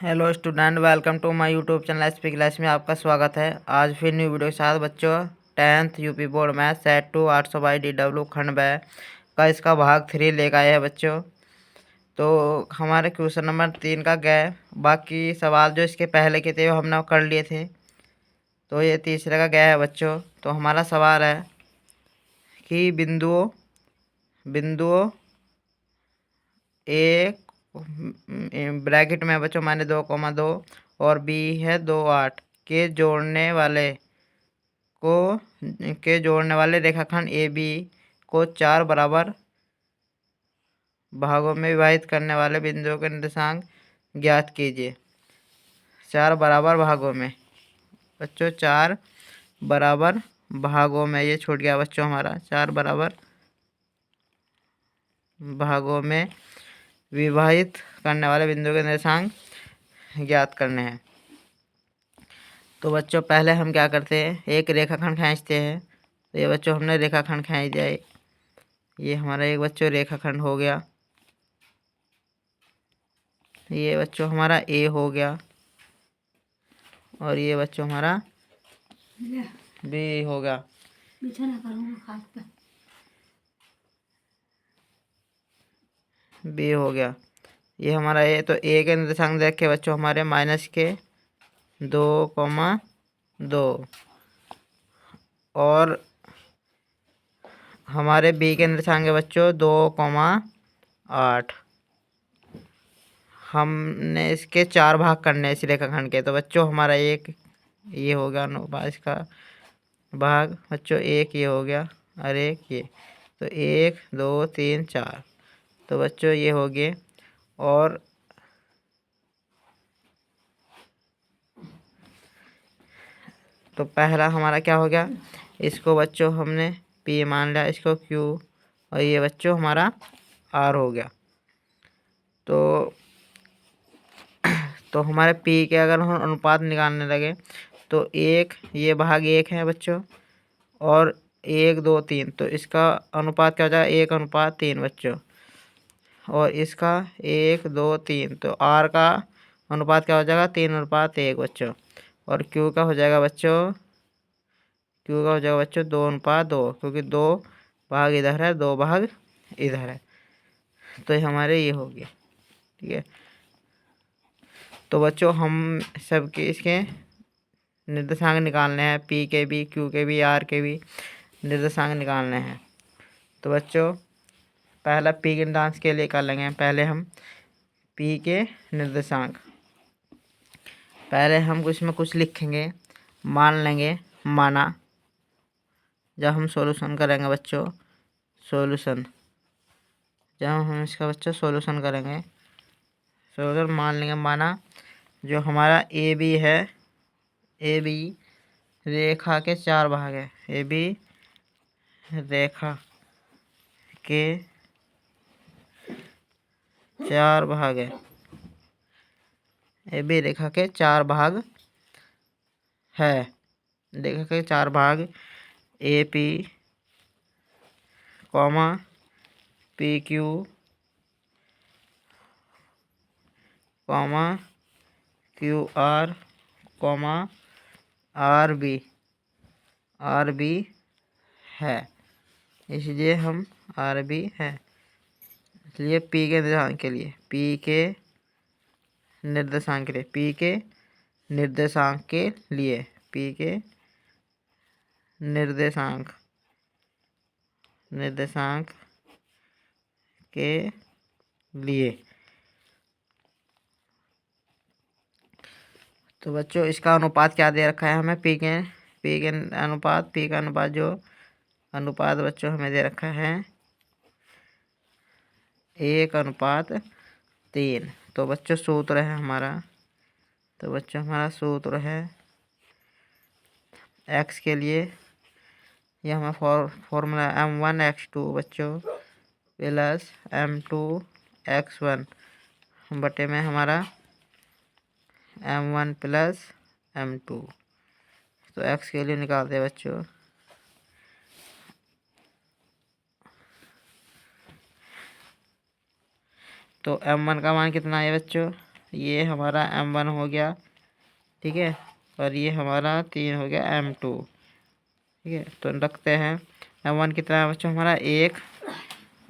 Hello student, welcome to my YouTube channel SP class में आपका स्वागत है। आज फिर न्यू वीडियो के साथ बच्चों 10th यूपी बोर्ड में सेट 2 800/DW खंड ब का इसका भाग 3 लेकर आए हैं बच्चों। तो हमारे क्वेश्चन नंबर 3 का गए, बाकी सवाल जो इसके पहले के थे वो हमने कर लिए थे, तो ये तीसरे का गया है बच्चों। तो हमारा सवाल है कि बिंदुओं एक ब्रैकेट में बच्चों माने 2,2 और बी है 2,8 के जोड़ने वाले रेखाखंड ए बी को 4 बराबर भागों में विभाजित करने वाले बिंदुओं के निर्देशांक ज्ञात कीजिए। 4 बराबर भागों में बच्चों, 4 बराबर भागों में, ये छूट गया बच्चों हमारा। 4 बराबर भागों में विभाजित करने वाले बिंदुओं के निर्देशांक ज्ञात करने हैं। तो बच्चों पहले हम क्या करते हैं, एक रेखाखंड खींचते हैं। तो ये बच्चों हमने रेखाखंड खींच दिया। ये हमारा एक बच्चों रेखाखंड हो गया। ये बच्चों हमारा ए हो गया और ये बच्चों हमारा बी हो गया। बी हो गया। ये हमारा ए, तो ए के निर्देशांक देख के बच्चों हमारे -2,2 और हमारे बी के निर्देशांक है बच्चों 2,8। हमने इसके 4 भाग करने हैं इस रेखाखंड के। तो बच्चों हमारा एक ये हो गया अनुपात, इसका भाग बच्चों एक ये हो गया और एक ये। तो 1 2 3 4, तो बच्चों ये हो गए। और तो पहला हमारा क्या हो गया, इसको बच्चों हमने P मान लिया, इसको Q, और ये बच्चों हमारा R हो गया। तो हमारे P के अगर हम अनुपात निकालने लगे तो एक ये भाग 1 है बच्चों और 1 2 3, तो इसका अनुपात क्या हो जाएगा, 1:3 बच्चों। और इसका 1 2 3, तो R का अनुपात क्या हो जाएगा, 3:1 बच्चों। और Q का हो जाएगा बच्चों 2:2, क्योंकि 2 भाग इधर है 2 भाग इधर है। तो हमारे ये हो गए, ठीक है। तो बच्चों हम सबके इसके निर्देशांक निकालने हैं, P के भी, Q के भी, R के भी निर्देशांक निकालने हैं। तो बच्चों पहला P के निर्देशांक के लिए कर लेंगे। पहले हम P के निर्देशांक, पहले हम इसमें कुछ लिखेंगे, मान लेंगे, माना। जब हम सॉल्यूशन करेंगे बच्चों, जब हम इसका बच्चों सॉल्यूशन करेंगे, सॉल्यूशन मान लेंगे, माना जो हमारा ए बी है, ए बी रेखा के 4 भाग है। ए बी रेखा के 4 भाग है। ए बी रेखा के 4 भाग है। रेखा के 4 भाग A P comma P Q comma Q R comma R B है। इसलिए हम आर बी है, इसलिए पी के निर्देशांक के लिए पी के निर्देशांक के लिए। तो बच्चों इसका अनुपात क्या दे रखा है हमें, पी का अनुपात जो अनुपात बच्चों हमें दे रखा है 1:3। तो बच्चों सूत्र है हमारा, तो बच्चों हमारा सूत्र है x के लिए, यह हमारा फॉर्मूला M1x2 बच्चों प्लस M2x1 बटे में हमारा M1 प्लस M2। तो x के लिए निकालते हैं बच्चों, तो M1 का मान कितना है बच्चों, ये हमारा M1 हो गया, ठीक है, और ये हमारा 3 हो गया M2, ठीक है। तो रखते हैं M1 कितना है बच्चों हमारा 1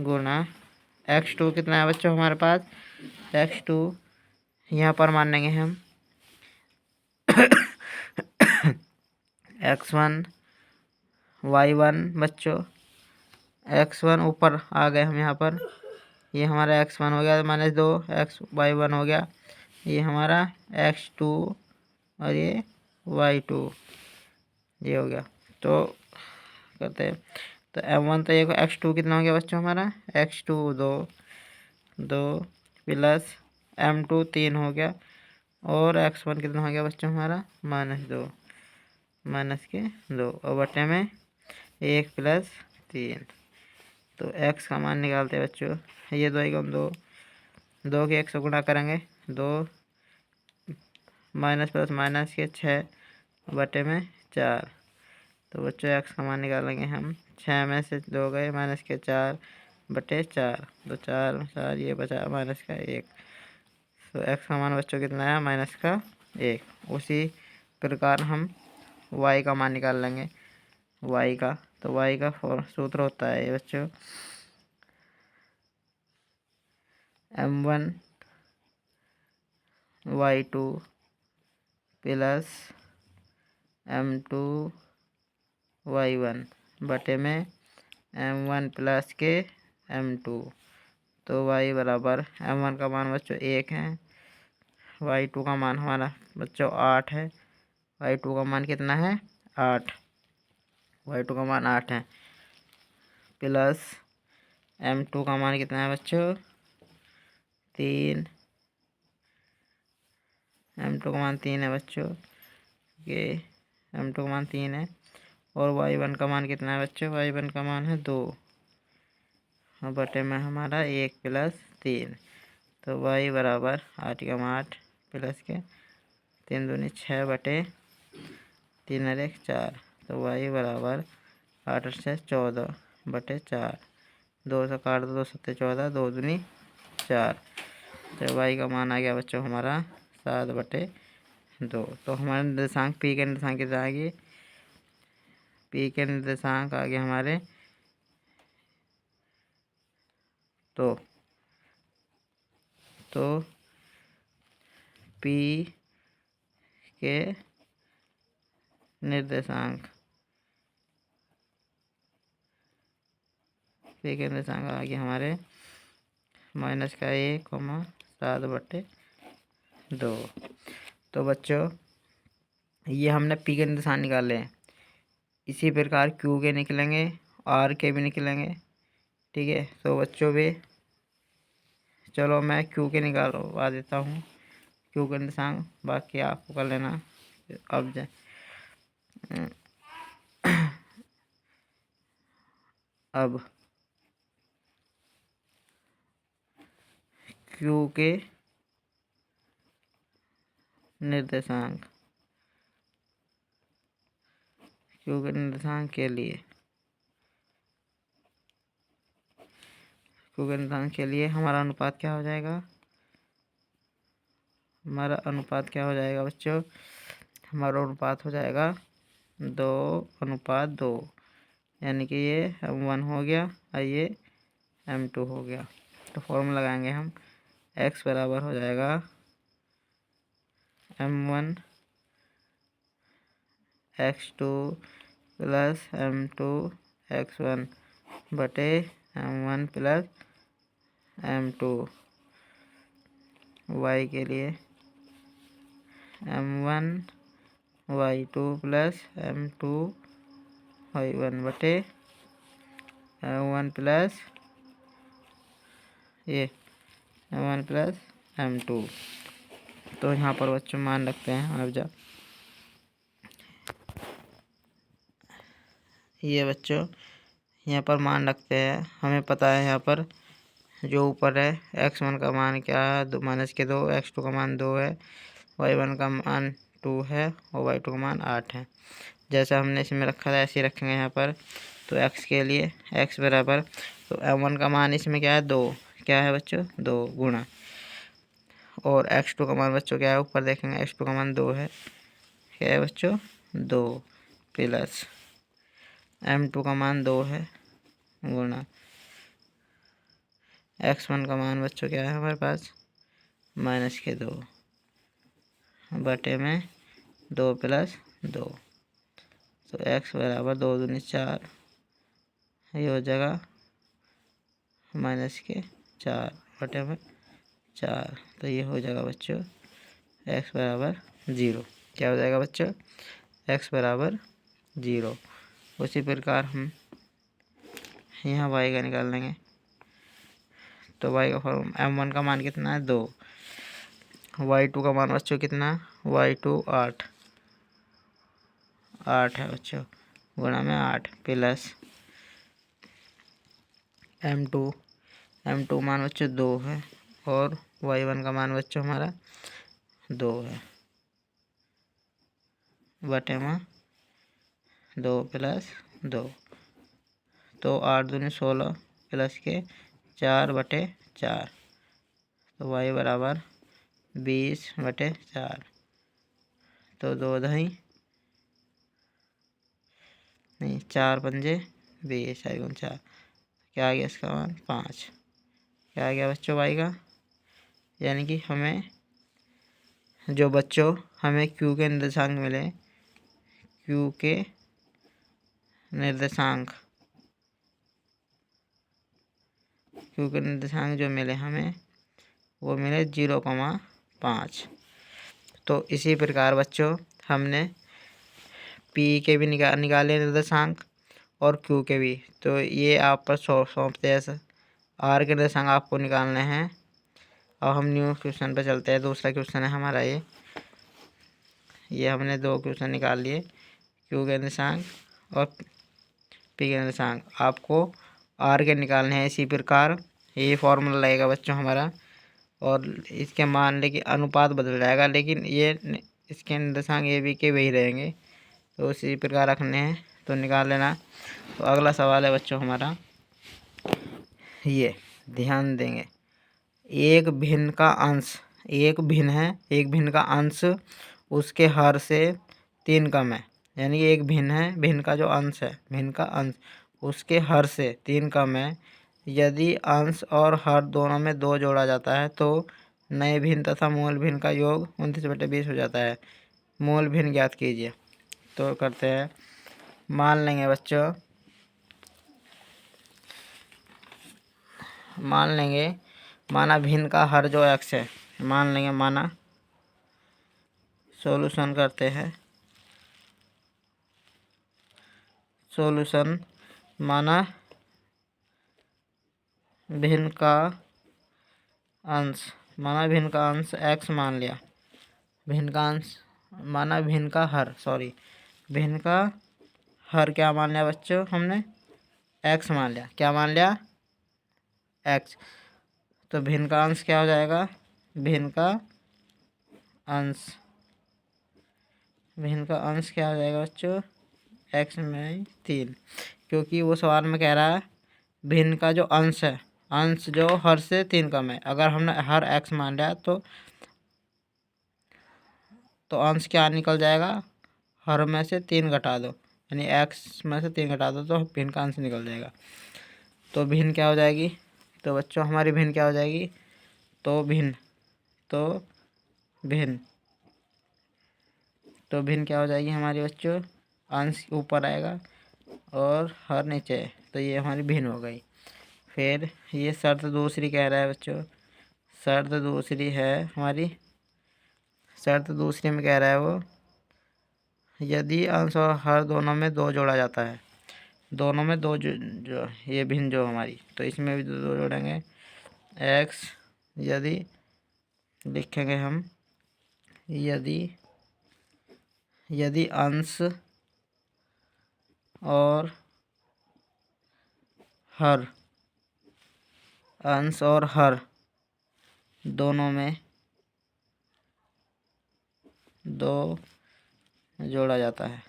गुना x2 कितना है बच्चों हमारे पास x2, यहाँ पर मान लेंगे हम x1 y1 बच्चों, x1 ऊपर आ गए हम यहाँ पर, ये हमारा x1 हो गया -2, y1 हो गया, ये हमारा x2 और ये y2, ये हो गया। तो करते हैं तो M1 तो ये x2 कितना हो गया बच्चों हमारा x2 2 प्लस M2 3 हो गया, और x1 कितना हो गया बच्चों हमारा -2 -2 और बटे में 1 प्लस 3। तो x का मान निकालते हैं बच्चों, ये 2 एकम 2 के 1 से गुणा करेंगे 2 माइनस प्लस माइनस के 6 बटे में 4। तो बच्चों x का मान निकालेंगे हम, 6 में से 2 गए माइनस के 4 बटे 4, तो 4 ये बचा माइनस का 1। तो x का मान बच्चों कितना है -1। उसी प्रकार हम y का मान निकाल लेंगे, y का, तो y का सूत्र होता है ये बच्चों M1 y2 plus M2 y1 बटे में M1 प्लस के M2। तो y बराबर M1 का मान बच्चों 1 है, y2 का मान हमारा बच्चों 8 है, y2 का मान कितना है 8, y2 का मान 8 है, प्लस M2 का मान कितना है बच्चों 3, M2 का मान 3 है बच्चों, ये M2 का मान 3 है, और y1 का मान कितना है बच्चों y1 का मान है 2 और बटे में हमारा 1 प्लस 3। तो y बराबर 8 प्लस के 3 दूनी 6 बटे 3 और 1 4। तो y बराबर 8 से 14 बटे 4, 2 से काट दो 2 7 14, 2 दूनी 4। तो y का मान आ गया बच्चों हमारा 7 बटे 2। तो हमारे निर्देशांक p के निर्देशांक कितना आ गए, p के निर्देशांक आ गए हमारे, तो p के निर्देशांक आ गए हमारे -1, 7 बटे 2। तो बच्चों ये हमने पी के निर्देशांक निकाले हैं, इसी प्रकार क्यू के निकलेंगे, आर के भी निकलेंगे, ठीक है। तो बच्चों भी चलो मैं क्यू के निकालवा देता हूँ, क्यू के निर्देशांक, बाकी आपको कर लेना। अब क्यू के निर्देशांक के लिए हमारा अनुपात क्या हो जाएगा, बच्चों, हमारा अनुपात हो जाएगा 2:2, यानी कि ये M1 हो गया और ये M2 हो गया। तो फॉर्मूला लगाएंगे हम, x बराबर हो जाएगा M1 x2 plus M2 x1 बटे M1 प्लस M2। y के लिए M1 y2 plus M2 y1 बटे M1 plus M1 plus M2। तो यहाँ पर बच्चों मान रखते हैं। अब जा ये बच्चों यहाँ पर मान रखते हैं, हमें पता है यहाँ पर जो ऊपर है x1 का मान क्या है -2, x2 का मान 2 है, y1 का मान 2 है और y2 का मान 8 है। जैसा हमने इसमें रखा था ऐसे ही रखेंगे यहाँ पर। तो x के लिए x बराबर, तो M1 का मान इसमें क्या है 2, क्या है बच्चों 2 गुणा और x2 का मान बच्चों क्या है, ऊपर देखेंगे x2 का मान 2 है, क्या है बच्चों 2 प्लस m2 का मान 2 है गुणा x1 का मान बच्चों क्या है हमारे पास -2 बटे में 2 प्लस 2। तो x बराबर 2 दूनी 4, ये हो जाएगा -4 बटे में 4। तो ये हो जाएगा बच्चों x बराबर 0। क्या हो जाएगा बच्चों x बराबर 0। उसी प्रकार हम यहाँ y का निकाल लेंगे। तो y का फॉर्मूला m1 का मान कितना है 2, y2 का मान बच्चों कितना, y2 8 है बच्चों गुणा में 8 प्लस m2 मान बच्चों 2 है और y1 का मान बच्चों हमारा 2 है बटे में 2 प्लस 2। तो 8 दूनी 16 प्लस के 4 बटे 4। तो y बराबर 20 बटे 4। तो 2 दही नहीं 4 पंजे 20 4 4। क्या आ गया इसका मान 5। क्या आ गया बच्चों y का, यानी कि हमें जो बच्चों हमें q के निर्देशांक मिले, q के निर्देशांक जो मिले हमें वो मिले 0,5। तो इसी प्रकार बच्चों हमने p के भी निकाले निर्देशांक और q के भी। तो ये आप पर सौंपते हैं, r के निर्देशांक आपको निकालने हैं। अब हम न्यू क्वेश्चन पर चलते हैं। दूसरा क्वेश्चन है हमारा ये हमने 2 क्वेश्चन निकाल लिए, q के निर्देशांक और p के निर्देशांक। आपको r के निकालने हैं। इसी प्रकार ये फॉर्मूला लगेगा बच्चों हमारा, और इसके मान लेकिन अनुपात बदल जाएगा, लेकिन ये इसके निर्देशांक ए बी के वही रहेंगे। तो इसी प्रकार रखने हैं, तो निकाल लेना। तो अगला सवाल है बच्चों हमारा, ये ध्यान देंगे, एक भिन्न का अंश, एक भिन्न का अंश उसके हर से 3 कम है। यानी कि एक भिन्न है, भिन्न का जो अंश है, भिन्न का अंश उसके हर से 3 कम है। यदि अंश और हर दोनों में 2 जोड़ा जाता है तो नए भिन्न तथा मूल भिन्न का योग 29/20 हो जाता है। मूल भिन्न ज्ञात कीजिए। तो करते हैं, मान लेंगे बच्चों, माना भिन्न का हर जो x है, मान लेंगे, माना सॉल्यूशन करते हैं। सॉल्यूशन माना भिन्न का अंश, x मान लिया। भिन्न का अंश माना भिन्न का हर, भिन्न का हर क्या मान लिया बच्चों हमने, x मान लिया। क्या मान लिया, x। तो भिन्न का अंश क्या हो जाएगा, भिन्न का अंश क्या हो जाएगा बच्चों, x में 3। क्योंकि वो सवाल में कह रहा है भिन्न का जो अंश है, अंश जो हर से 3 कम है। अगर हमने हर x मान लिया तो अंश क्या निकल जाएगा, हर में से 3 घटा दो, यानी x में से 3 घटा दो तो भिन्न का अंश निकल जाएगा। तो भिन्न क्या हो जाएगी, तो बच्चों हमारी भिन्न क्या हो जाएगी, तो भिन्न क्या हो जाएगी हमारी बच्चों, अंश ऊपर आएगा और हर नीचे। तो ये हमारी भिन्न हो गई। फिर ये शर्त दूसरी कह रहा है बच्चों, शर्त दूसरी है हमारी, शर्त दूसरी में कह रहा है वो, यदि अंश और हर दोनों में 2 जोड़ा जाता है, दोनों में 2 जो ये भिन्न जो हमारी, तो इसमें भी 2 जोड़ेंगे। x यदि लिखेंगे हम, यदि अंश और हर दोनों में 2 जोड़ा जाता है,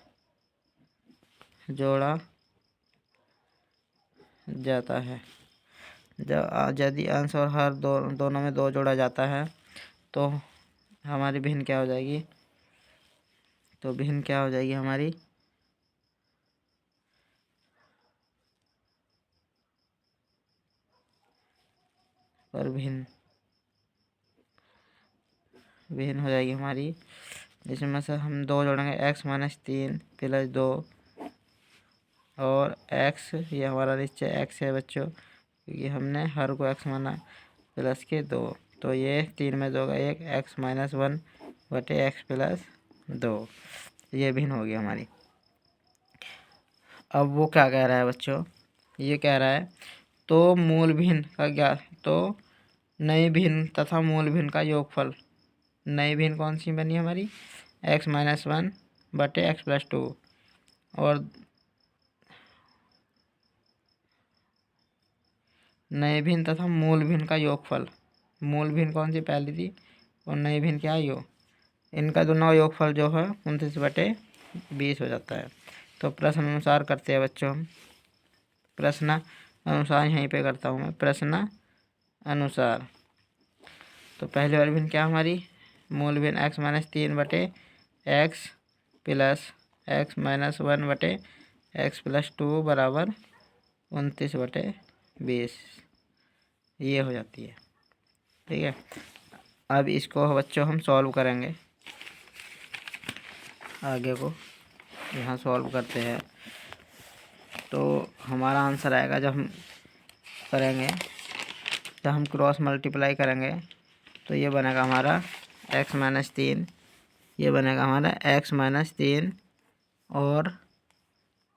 यदि अंश और हर दोनों में 2 जोड़ा जाता है तो हमारी भिन्न क्या हो जाएगी, तो भिन्न क्या हो जाएगी हमारी, पर भिन्न भिन्न हो जाएगी हमारी, जिसमें से हम 2 जोड़ेंगे, x माइनस 3 प्लस 2 और x, ये हमारा नीचे x है बच्चों, क्योंकि हमने हर को x माना, प्लस के 2, तो ये 3 में 2 का 1, x माइनस 1 बटे x प्लस 2, ये भिन्न होगी हमारी। अब वो क्या कह रहा है बच्चों, ये कह रहा है तो मूल भिन्न का क्या, तो नई भिन्न तथा मूल भिन्न का योगफल, नई भिन्न कौन सी बनी हमारी, x माइनस 1 बटे x प्लस 2, और नए भिन्न तथा मूल भिन्न का योगफल, मूल भिन्न कौन सी पहली थी और नई भिन्न क्या है, इनका दोनों का योगफल जो है 29 बटे 20 हो जाता है। तो प्रश्न अनुसार करते हैं बच्चों हम, प्रश्न अनुसार यहीं पे करता हूँ मैं, प्रश्न अनुसार। तो पहले वाली भिन्न क्या हमारी, मूल भिन्न x माइनस 3 बटे x प्लस x माइनस 1 बटे x प्लस 2 बराबर 29 बटे 20, ये हो जाती है। ठीक है, अब इसको बच्चों हम सॉल्व करेंगे, आगे को यहाँ सॉल्व करते हैं। तो हमारा आंसर आएगा, जब हम करेंगे तो हम क्रॉस मल्टीप्लाई करेंगे, तो ये बनेगा हमारा x माइनस 3, ये बनेगा हमारा x माइनस 3 और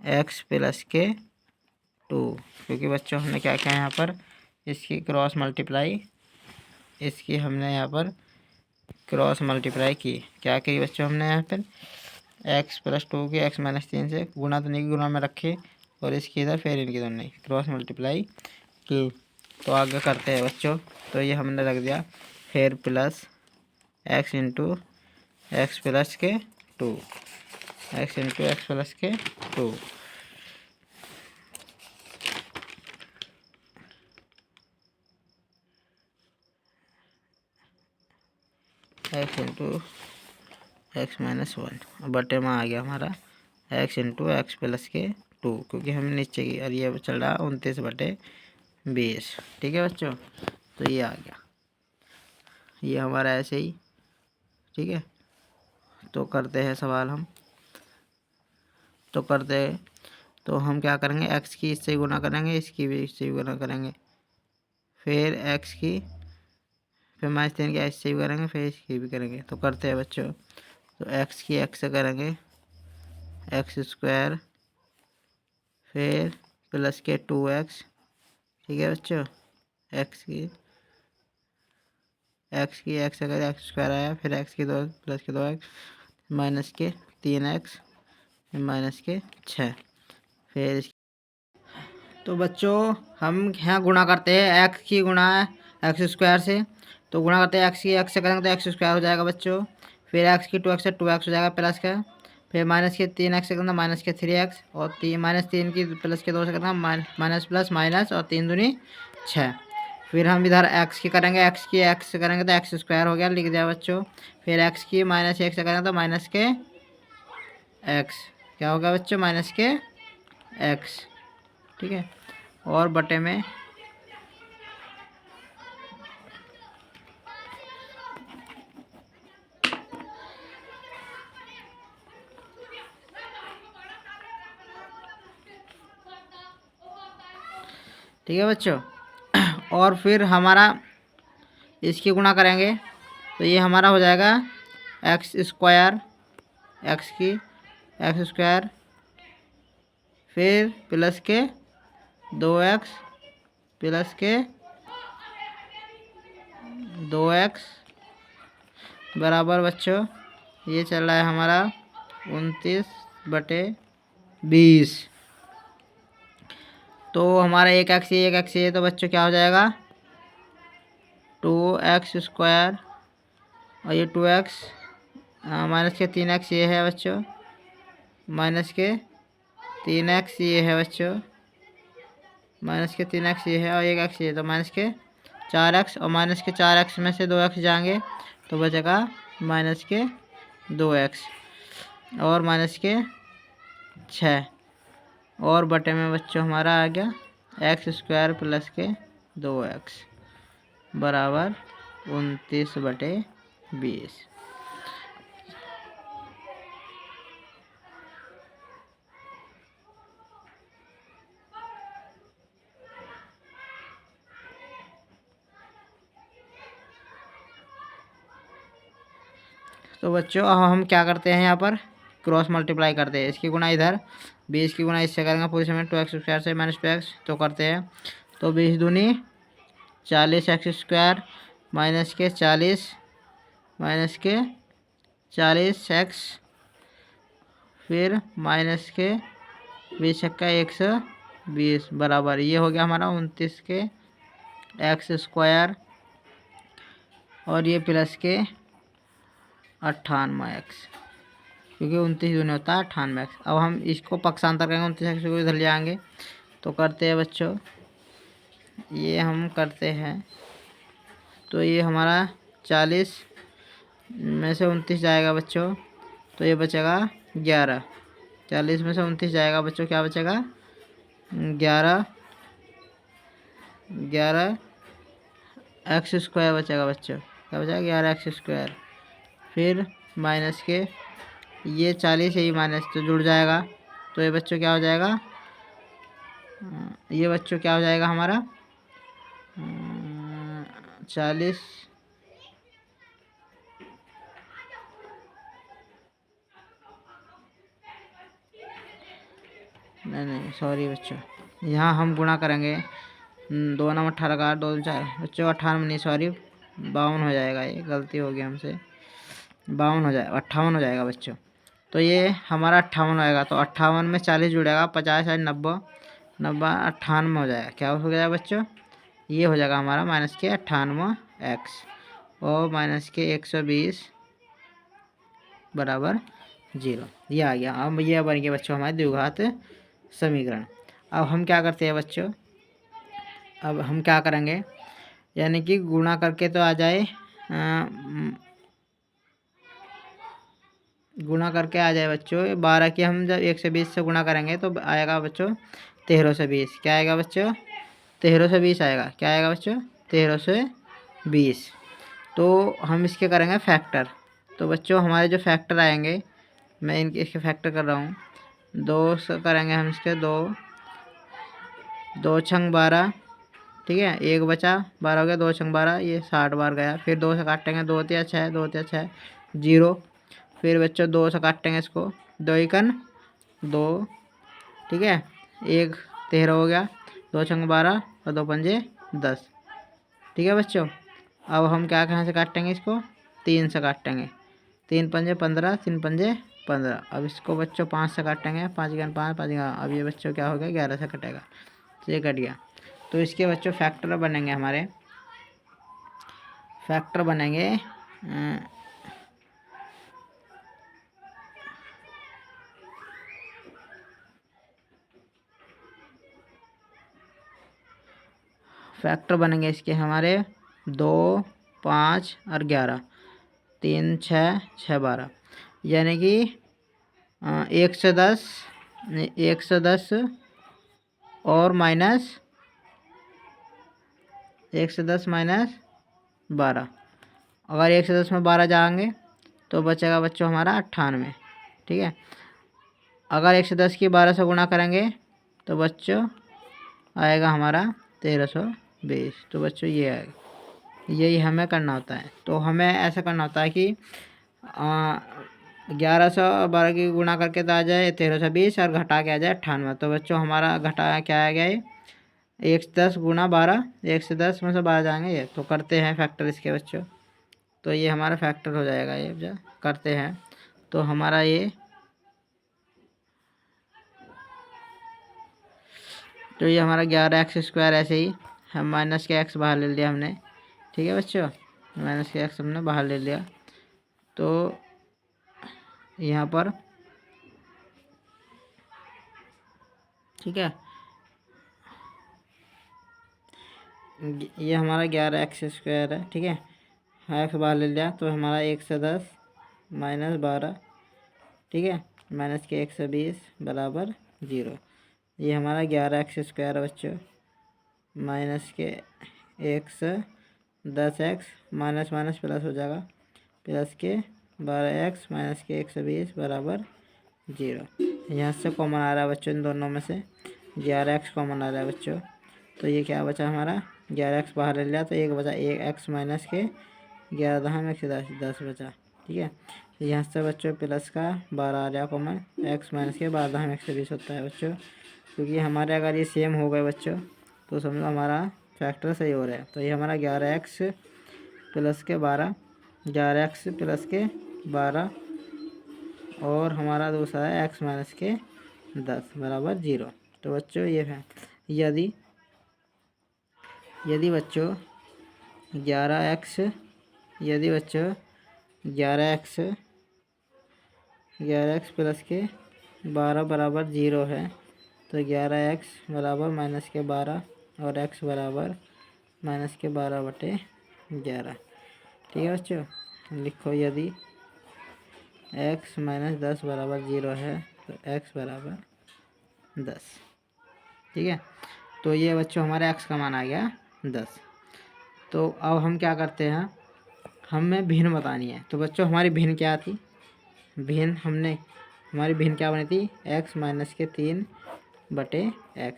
x प्लस के 2, क्योंकि बच्चों हमने क्या किया यहाँ पर, इसकी क्रॉस मल्टीप्लाई, इसकी हमने यहाँ पर क्रॉस मल्टीप्लाई की, क्या की बच्चों हमने यहाँ पर x प्लस 2 की x माइनस 3 से गुणा, तो नहीं गुणा में रखे, और इसकी इधर फिर इनकी दोनों नहीं क्रॉस मल्टीप्लाई की। तो आगे करते हैं बच्चों, तो ये हमने रख दिया, फिर plus x into x plus के 2, x इंटू एक्स प्लस के 2, x इंटू एक्स माइनस 1 बटे में आ गया हमारा x इंटू एक्स प्लस के 2, क्योंकि हम नीचे की, और ये चल रहा 29 बटे 20। ठीक है बच्चों, तो ये आ गया, ये हमारा ऐसे ही। ठीक है, तो करते हैं सवाल हम, तो करते हैं, तो हम क्या करेंगे, x की इससे गुना करेंगे, इसकी भी इससे गुना करेंगे, फिर x की, फिर माइनस 3 की इससे भी करेंगे, फिर इसकी भी करेंगे। तो करते हैं बच्चों, तो x की x से करेंगे एक्स स्क्वायर, फिर प्लस के 2x। ठीक है बच्चों, x की x अगर एक्स स्क्वायर आया, फिर x की 2 प्लस के 2x, माइनस के 3x, माइनस के 6, फिर तो बच्चों हम यहाँ गुणा करते हैं, x की गुणा है एक्स स्क्वायर से, तो गुणा करते हैं x की x से करेंगे तो एक्स स्क्वायर हो जाएगा बच्चों, फिर x की 2x से 2x हो जाएगा प्लस का, फिर माइनस के 3x से करना माइनस के 3x, और माइनस 3 की प्लस के 2 से करना माइनस प्लस माइनस, और 3 दूनी 6। फिर हम इधर x की करेंगे, x की x से करेंगे तो एक्स स्क्वायर हो गया, लिख दिया बच्चों, फिर x की माइनस 1 से करेंगे तो माइनस के x, क्या होगा बच्चों, माइनस के x। ठीक है, और बटे में ठीक है बच्चों, और फिर हमारा इसकी गुणा करेंगे, तो ये हमारा हो जाएगा एक्स स्क्वायर, एक्स की एक्स स्क्वायर, फिर प्लस के 2x प्लस के 2x बराबर बच्चों, ये चल रहा है हमारा 29 बटे 20। तो हमारा एक एक्स ये, तो बच्चों क्या हो जाएगा 2x स्क्वायर, और ये 2x माइनस के 3x ये है बच्चों, माइनस के 3x ये है बच्चों, माइनस के 3x ये है, और एक एक्स ये, तो माइनस के 4x, और माइनस के 4x में से 2x जाएंगे, तो बचेगा माइनस के 2x और माइनस के 6 और बटे में बच्चों हमारा आ गया x² प्लस के 2x बराबर 29/20। तो बच्चों अब हम क्या करते हैं, यहाँ पर क्रॉस मल्टीप्लाई करते हैं। इसकी गुणा इधर 20 की गुणा इससे करेंगे पूरे समय 2x² से माइनस 2x तो करते हैं। तो 20 दूनी 40x² माइनस के 40 माइनस के 40x फिर माइनस के 20 बराबर ये हो गया हमारा 29 के x² और ये प्लस के 98x क्योंकि 29 दूनी होता है 98x। अब हम इसको पक्षांतर करेंगे 29x को इधर ले आएंगे तो करते हैं बच्चों, ये हम करते हैं तो ये हमारा 40 में से 29 जाएगा बच्चों तो ये बचेगा 11। 40 में से 29 जाएगा बच्चों, क्या बचेगा 11 x² बचेगा बच्चों, क्या बचेगा 11x²। फिर माइनस के ये 40 यही माइनस तो जुड़ जाएगा तो ये बच्चों क्या हो जाएगा, ये बच्चों क्या हो जाएगा हमारा 40 नहीं सॉरी बच्चों, यहाँ हम गुणा करेंगे 2 9 18 का 2 4 बच्चों 58 नहीं सॉरी 52 हो जाएगा, ये गलती हो गई हमसे 52 हो जाएगा 58 हो जाएगा बच्चों। तो ये हमारा 58 आएगा तो 58 में 40 जुड़ेगा 50 है 90 90 98 हो जाएगा, क्या हो गया बच्चों ये हो जाएगा हमारा माइनस के 98x और माइनस के 120 बराबर 0 ये आ गया। अब ये बन गया बच्चों हमारे द्विघात समीकरण। अब हम क्या करते हैं बच्चों, अब हम क्या करेंगे यानी कि गुणा करके तो आ जाए गुणा करके आ जाए बच्चों 12 की हम जब 120 से गुणा करेंगे तो आएगा बच्चों 1320, क्या आएगा बच्चों 1320 आएगा, क्या आएगा बच्चों 1320। तो हम इसके करेंगे फैक्टर, तो बच्चों हमारे जो फैक्टर आएंगे मैं इसके फैक्टर कर रहा हूँ 2 से करेंगे हम इसके 2 छंग 12 ठीक है, एक बचा 12 हो गया 2 छंग 12 ये 60 बार गया। फिर 2 से काटेंगे 2 तिया 6 2 तिया 6 0। फिर बच्चों 2 से काटेंगे इसको 2 एकन 2 ठीक है, 1 13 हो गया 2 छंग 12 और 2 पंजे 10 ठीक है बच्चों। अब हम क्या कहाँ से काटेंगे इसको 3 से काटेंगे 3 पंजे 15 3 पंजे 15। अब इसको बच्चों 5 से काटेंगे 5 गन 5 5 गन, अब ये बच्चों क्या हो गया 11 से कटेगा तो ये कट गया। तो इसके बच्चों फैक्टर बनेंगे हमारे, फैक्टर बनेंगे फैक्टर बनेंगे इसके हमारे 2 5 और 11 3 6 6 12 यानी कि 110 और माइनस 110 माइनस 12। अगर 110 में 12 जाएंगे तो बचेगा बच्चों हमारा 98 ठीक है। अगर 110 की 12 से गुणा करेंगे तो बच्चों आएगा हमारा 1320। तो बच्चों ये आएगा, यही हमें करना होता है। तो हमें ऐसा करना होता है कि 1112 की गुणा करके तो आ जाए 1320 और घटा के आ जाए 98। तो बच्चों हमारा घटा क्या आ गया ये 110 गुणा 12 110 में से 12 जाएंगे ये, तो करते हैं फैक्टर इसके बच्चों। तो ये हमारा फैक्टर हो जाएगा, ये जब करते हैं तो हमारा ये तो ये हमारा 11x² ऐसे ही हम माइनस के x बाहर ले लिया हमने ठीक है बच्चों, माइनस के x हमने बाहर ले लिया। तो यहाँ पर ठीक है ये हमारा 11x² है ठीक है। एक्स बाहर ले लिया तो हमारा 1 से 10 माइनस 12, ठीक है, माइनस के 1 से 20 बराबर 0। ये हमारा 11x² बच्चों, माइनस के 1 से 10x, माइनस माइनस प्लस हो जाएगा, प्लस के 12x माइनस के 1 से 20 बराबर 0। यहाँ से कॉमन आ रहा है बच्चों, इन दोनों में से 11x कॉमन आ रहा है बच्चों। तो ये क्या बचा हमारा, 11x बाहर ले लिया तो 1 बचा, 1x माइनस के 11×10 बचा, ठीक है। तो यहाँ से बच्चों प्लस का 12 आ रहा कॉमन, x माइनस के 12×120 होता है बच्चों। क्योंकि हमारे अगर ये सेम हो गए बच्चों तो समझो हमारा फैक्टर सही हो रहा है। तो ये हमारा 11x प्लस के 12, 11x प्लस के 12 और हमारा दूसरा है x माइनस के 10 बराबर 0। तो बच्चों ये है, यदि बच्चों 11x, यदि बच्चों 11x प्लस के 12 बराबर 0 है तो 11x बराबर माइनस के 12 और x बराबर माइनस के 12/11, ठीक है बच्चों। लिखो यदि x माइनस 10 बराबर 0 है तो x बराबर 10, ठीक है। तो ये बच्चों हमारे x का मान आ गया 10। तो अब हम क्या करते हैं, हमें भिन्न बतानी है। तो बच्चों हमारी भिन्न क्या थी, हमारी भिन्न क्या बनी थी, x माइनस के 3/x।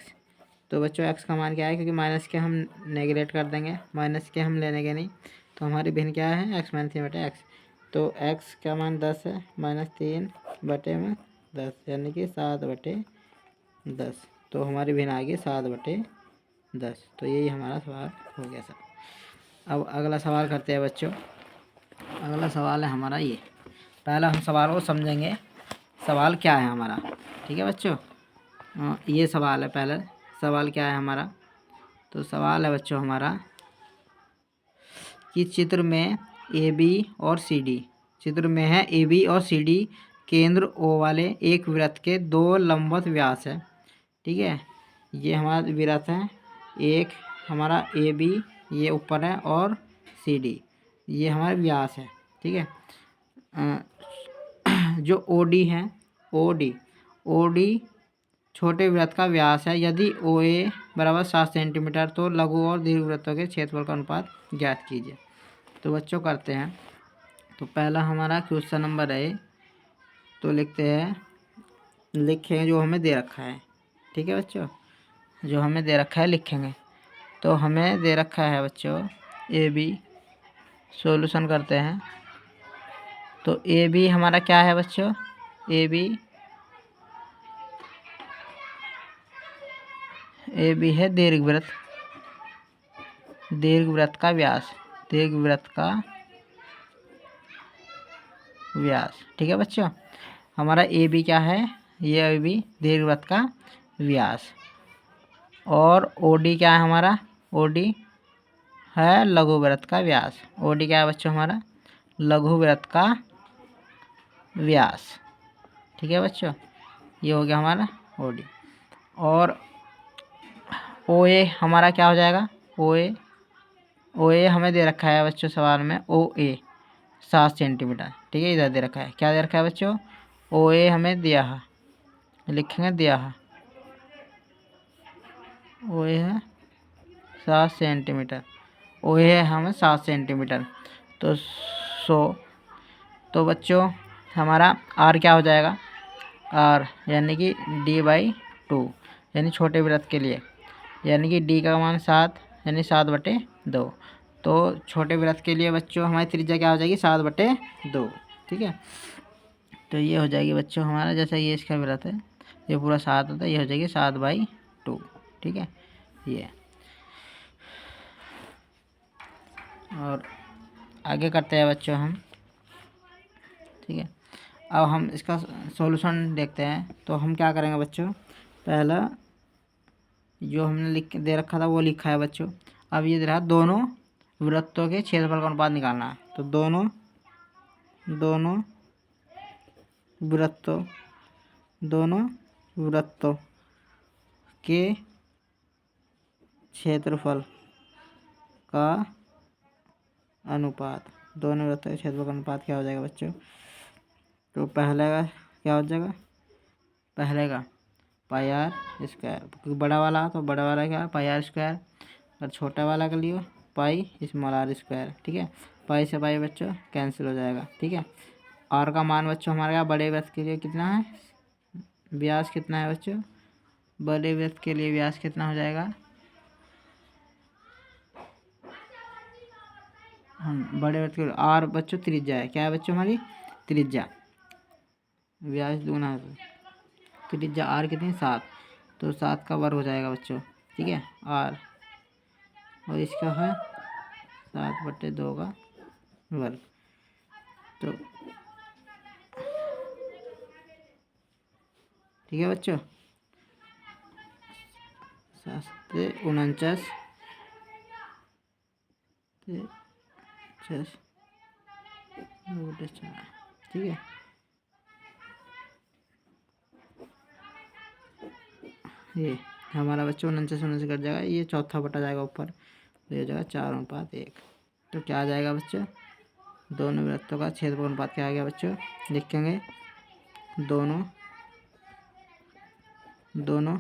तो बच्चों x का मान क्या है, क्योंकि माइनस के हम नेगलेक्ट कर देंगे, माइनस के हम लेने के नहीं। तो हमारी भिन्न क्या है, x माइनस 3/x। तो x का मान 10 है, माइनस 3/10 यानी कि 7/10। तो हमारी भिन्न आ गई 7/10। तो यही हमारा सवाल हो गया सर। अब अगला सवाल करते हैं बच्चों। अगला सवाल है हमारा ये, पहला हम सवाल को समझेंगे, सवाल क्या है हमारा, ठीक है बच्चों। ये सवाल है, पहले सवाल क्या है हमारा। तो सवाल है बच्चों हमारा कि चित्र में चित्र में है AB और CD केंद्र O वाले एक वृत्त के 2 लंबवत व्यास है, ठीक है। ये हमारा वृत्त है, एक हमारा AB ये ऊपर है और CD ये हमारा व्यास है, ठीक है। जो OD है, OD छोटे वृत्त का व्यास है। यदि OA बराबर 7 सेंटीमीटर तो लघु और दीर्घ वृत्तों के क्षेत्रफल का अनुपात ज्ञात कीजिए। तो बच्चों करते हैं। तो पहला हमारा क्वेश्चन नंबर है, तो लिखते हैं, लिखेंगे जो हमें दे रखा है, ठीक है बच्चों, जो हमें दे रखा है लिखेंगे। तो हमें दे रखा है बच्चों AB, सॉल्यूशन करते हैं। तो AB हमारा क्या है बच्चों, AB है दीर्घवृत्त का व्यास, ठीक है बच्चों। हमारा AB क्या है, ये AB दीर्घवृत्त का व्यास। और OD क्या है हमारा, OD है लघुवृत्त का व्यास। OD क्या है बच्चों, हमारा लघुवृत्त का व्यास, ठीक है बच्चों। ये हो गया हमारा OD। और OA हमारा क्या हो जाएगा, OA हमें दे रखा है बच्चों सवाल में, OA 7 सेंटीमीटर, ठीक है। इधर दे रखा है, क्या दे रखा है बच्चों, OA हमें दिया है, लिखेंगे दिया है, OA है 7 सेंटीमीटर, OA है हमें 7 सेंटीमीटर। तो बच्चों हमारा R क्या हो जाएगा, R यानी कि D/2, यानी छोटे वृत्त के लिए, यानी कि D का मान 7 यानी 7/2। तो छोटे वृत्त के लिए बच्चों हमारी त्रिज्या क्या हो जाएगी, 7/2, ठीक है। तो ये हो जाएगी बच्चों हमारा, जैसा ये इसका वृत्त है, ये पूरा 7 होता है, ये हो जाएगी 7/2, ठीक है। ये और आगे करते हैं बच्चों हम, ठीक है। अब हम इसका सॉल्यूशन देखते हैं। तो हम क्या करेंगे बच्चों, पहला जो हमने लिख दे रखा था वो लिखा है बच्चों। अब ये दे रहा दोनों वृत्तों के क्षेत्रफल का अनुपात निकालना है। तो दोनों वृत्तों के क्षेत्रफल का अनुपात, दोनों वृत्तों के क्षेत्रफल का अनुपात क्या हो जाएगा बच्चों? तो पहले का क्या हो जाएगा? पहले का पाई आर स्क्वायर, क्योंकि बड़ा वाला तो बड़ा वाला क्या पाई आर स्क्वायर, और छोटा वाला के लिए पाई स्मॉल आर स्क्वायर। ठीक है, पाई से पाई बच्चों कैंसिल हो जाएगा। ठीक है, आर का मान बच्चों हमारे यहाँ बड़े वृत्त के लिए कितना है? व्यास कितना है बच्चों? बड़े वृत्त के लिए व्यास कितना हो जाएगा? बड़े वृत्त के लिए आर बच्चों त्रिज्या है। क्या है बच्चों हमारी? त्रिज्या। व्यास दूना त्रिज्या आर कितनी? 7, तो 7 का वर्ग हो जाएगा बच्चों। ठीक है, आर, और इसका है 7/2 का वर्ग। तो ठीक है बच्चों, 7 ठीक है, ये हमारा बच्चों 49 कट जाएगा, ये चौथा बटा जाएगा ऊपर, तो ये हो जाएगा 4:1। तो क्या आ जाएगा बच्चों? दोनों वृत्तों का क्षेत्रफल अनुपात क्या आ गया बच्चों? लिखेंगे दोनों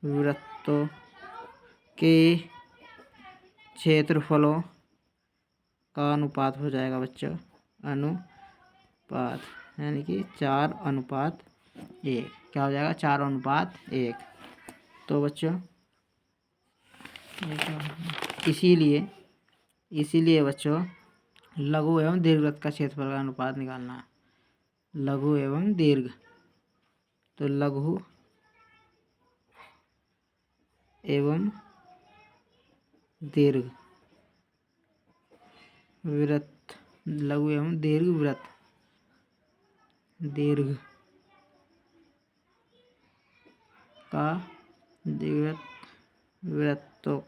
वृत्तों के क्षेत्रफलों का अनुपात हो जाएगा बच्चों, अनुपात, यानी कि 4:1। क्या हो जाएगा? 4:1। तो बच्चों इसीलिए बच्चों लघु एवं दीर्घवृत्त का क्षेत्रफल का अनुपात निकालना है। लघु एवं दीर्घ, तो लघु एवं दीर्घ वृत्त, लघु एवं दीर्घ वृत्त, दीर्घ का वृत्तों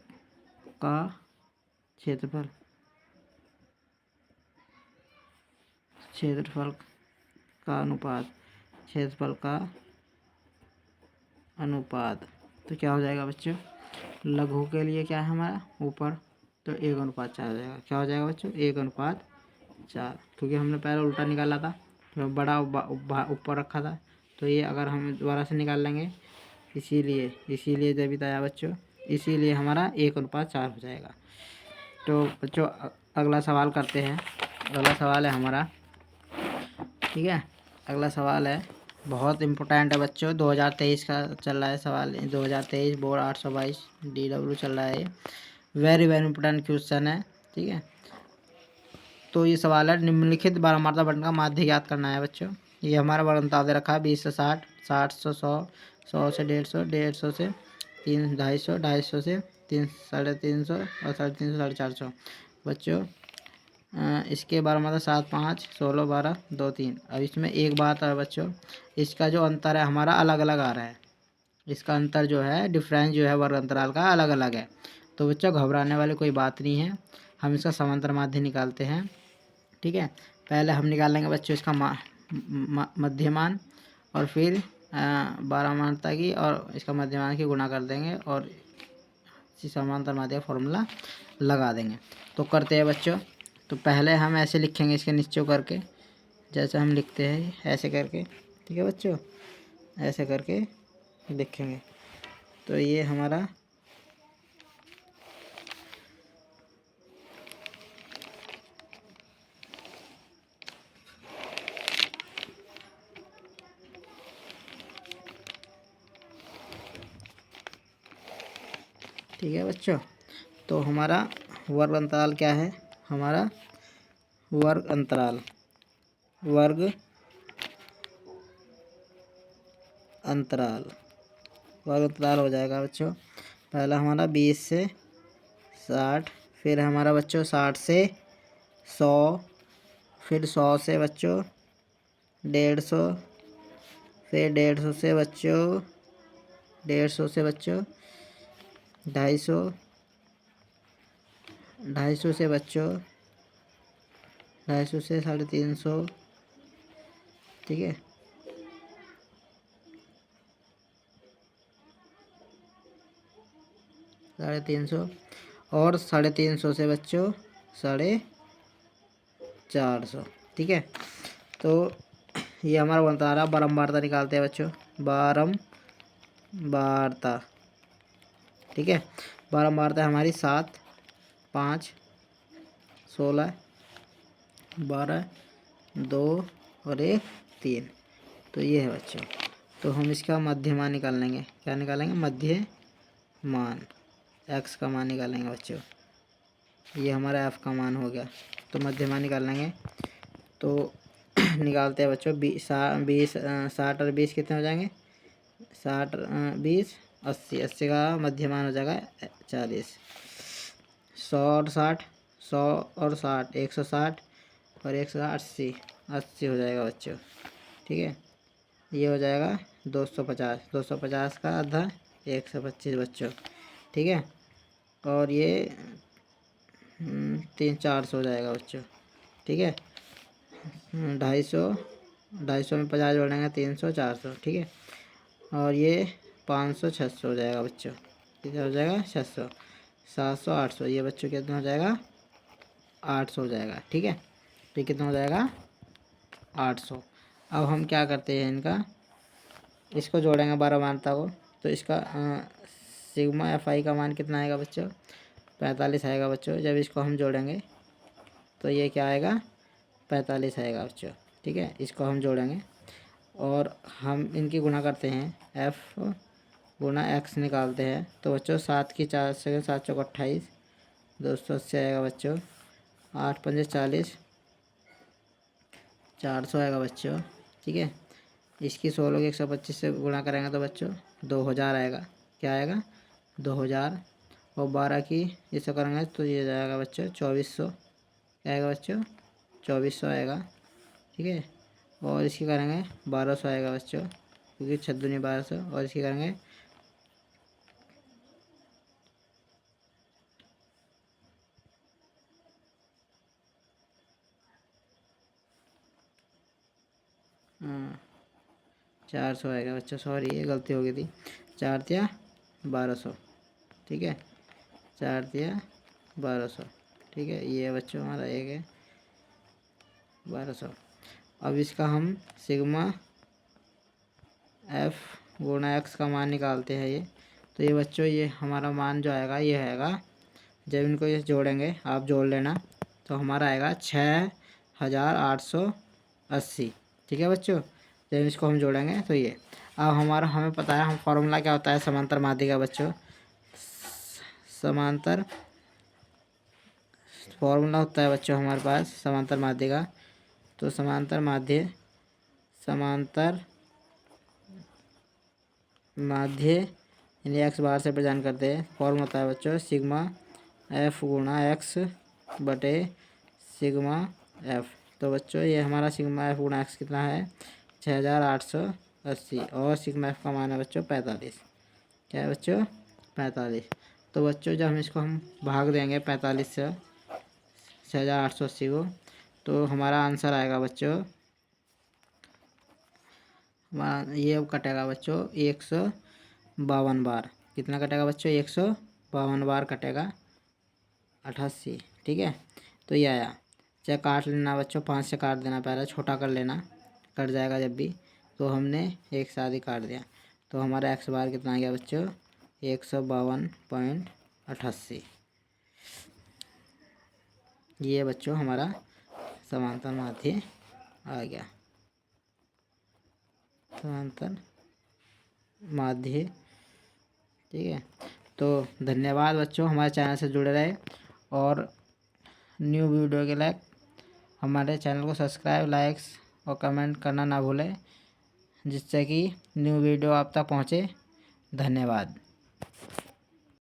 का क्षेत्रफल का अनुपात, तो क्या हो जाएगा बच्चों? लघु के लिए क्या है हमारा ऊपर, तो 1:4 हो जाएगा। क्या हो जाएगा बच्चों? 1:4, क्योंकि हमने पहले उल्टा निकाला था, तो बड़ा ऊपर रखा था, तो ये अगर हम दोबारा से निकाल लेंगे, इसीलिए जब बताया बच्चों, इसीलिए हमारा 1:4 हो जाएगा। तो बच्चों अगला सवाल करते हैं। अगला सवाल है हमारा, ठीक है, अगला सवाल है, बहुत इम्पोर्टेंट है बच्चों, 2023 का चल रहा है सवाल, 2023 बोर्ड 822 DW चल रहा है, वेरी इम्पोर्टेंट क्वेश्चन है। ठीक है, तो ये सवाल है, निम्नलिखित बारहमारता बटन का माध्य ज्ञात करना है बच्चों। ये हमारा वर्णता दे रखा है 20 से 60, 60 से 100, 100 से 150, 150 से 300, 250, 250 से 300, 350 और 350, 450 बच्चों। इसके बारहमारता 7, 5, 16, 12, 2, 3। अब इसमें एक बात है बच्चों, इसका जो अंतर है हमारा अलग अलग आ रहा है, इसका अंतर जो है, डिफरेंस जो है वर्ग अंतराल का अलग अलग है। तो बच्चों घबराने वाली कोई बात नहीं है, हम इसका समांतर माध्य निकालते हैं। ठीक है, पहले हम निकालेंगे बच्चों इसका मध्यमान, और फिर बारहमारता की और इसका मध्यमान की गुणा कर देंगे, और इसी समांतर माध्य का फॉर्मूला लगा देंगे। तो करते हैं बच्चों, तो पहले हम ऐसे लिखेंगे इसके निश्चय करके, जैसे हम लिखते हैं ऐसे करके। ठीक है बच्चों, ऐसे करके लिखेंगे। तो ये हमारा ठीक है बच्चों, तो हमारा वर्ग अंतराल क्या है? हमारा वर्ग अंतराल हो जाएगा बच्चों, पहला हमारा 20 से 60, फिर हमारा बच्चों 60 से 100, फिर 100 से बच्चों 150, फिर 150 से बच्चों 250 से 250 से बच्चों 250 से 350। ठीक है, 350, और 350 से बच्चों 450। 400। ठीक है, तो ये हमारा बनता आ रहा। बारंबारता निकालते हैं बच्चों, बारंबारता। ठीक है, बारंबारता हमारी 7, 5, 16, 12, 2 और 1, 3। तो ये है बच्चों। तो हम इसका मध्यमान निकाल लेंगे। क्या निकालेंगे? मध्यमान। x का मान निकालेंगे बच्चों। ये हमारा f का मान हो गया। तो मध्यमान निकाल लेंगे। तो निकालते हैं बच्चों। 60 और 20 कितने हो जाएंगे? 60, 20, 80। 80 का मध्यमान हो जाएगा 40। 100 और 60, 100 और 60, 160 और 180, 80 हो जाएगा बच्चों। ठीक है, ये हो जाएगा 250। 250 का आधा 125 बच्चों। ठीक है, और ये 400 हो जाएगा बच्चों। ठीक है, 250, 250 में 50 जोड़ेंगे 300, 400। ठीक है, और ये 500, 600 हो जाएगा बच्चों। कितना हो जाएगा? 600, 700, 800। ये बच्चों कितना हो जाएगा? 800 हो जाएगा। ठीक है, तो कितना हो जाएगा? 800। अब हम क्या करते हैं, इनका इसको जोड़ेंगे बारहमानता को। तो इसका सिग्मा FI का मान कितना आएगा बच्चों? 45 आएगा बच्चों। जब इसको हम जोड़ेंगे तो ये क्या आएगा? 45 आएगा बच्चों। ठीक है, इसको हम जोड़ेंगे और हम इनकी गुणा करते हैं। F गुणा x निकालते हैं। तो बच्चों 7 की 4 से 7 चौक 28, 280 आएगा बच्चों। 8 पंजे 40, 400 आएगा बच्चों। ठीक है, इसकी 16 की 125 से गुणा करेंगे तो बच्चों 2000 आएगा। क्या आएगा? 2000। और 12 की इससे करेंगे तो ये जाएगा बच्चों 2400। क्या आएगा बच्चों? 2400 आएगा। ठीक है, और इसकी करेंगे 1200 आएगा बच्चों, क्योंकि 6 दूनी 1200। और इसकी करेंगे 400 आएगा बच्चों। सॉरी, ये गलती हो गई थी। 4 तिया 1200। ठीक है, 4 तिया 1200। ठीक है, ये बच्चों हमारा एक है 1200। अब इसका हम सिग्मा F गुणा x का मान निकालते हैं। ये तो ये बच्चों, ये हमारा मान जो आएगा ये आएगा, जब इनको ये जोड़ेंगे, आप जोड़ लेना, तो हमारा आएगा 6880। ठीक है बच्चों, जब इसको हम जोड़ेंगे तो ये। अब हमें पता है, हम फॉर्मूला क्या होता है समांतर माध्य का बच्चों। समांतर फॉर्मूला होता है बच्चों हमारे पास समांतर माध्य का। तो समांतर माध्य यानी x बार से प्रदान करते हैं। फॉर्म होता है बच्चों सिग्मा F गुणा x बटे सिग्मा F। तो बच्चों ये हमारा सिग्मा F गुणा x कितना है? 6880। और सिग्मा F का मान है बच्चों 45। क्या है बच्चों? 45। तो बच्चों जब हम भाग देंगे 45 से 6880 को, तो हमारा आंसर आएगा बच्चों, ये अब कटेगा बच्चों 152 बार। कितना कटेगा बच्चों? 152 बार कटेगा 88। ठीक है, तो ये आया। चाहे काट लेना बच्चों, 5 से काट देना, पहले छोटा कर लेना, कट जाएगा जब भी। तो हमने एक साथ ही काट दिया। तो हमारा x बार कितना आ गया बच्चों? 152.88। ये बच्चों हमारा समांतर माध्य आ गया। समांतर माध्य। ठीक है, तो धन्यवाद बच्चों, हमारे चैनल से जुड़े रहे और न्यू वीडियो के लिए हमारे चैनल को सब्सक्राइब, लाइक्स और कमेंट करना ना भूलें, जिससे कि न्यू वीडियो आप तक पहुँचे। धन्यवाद।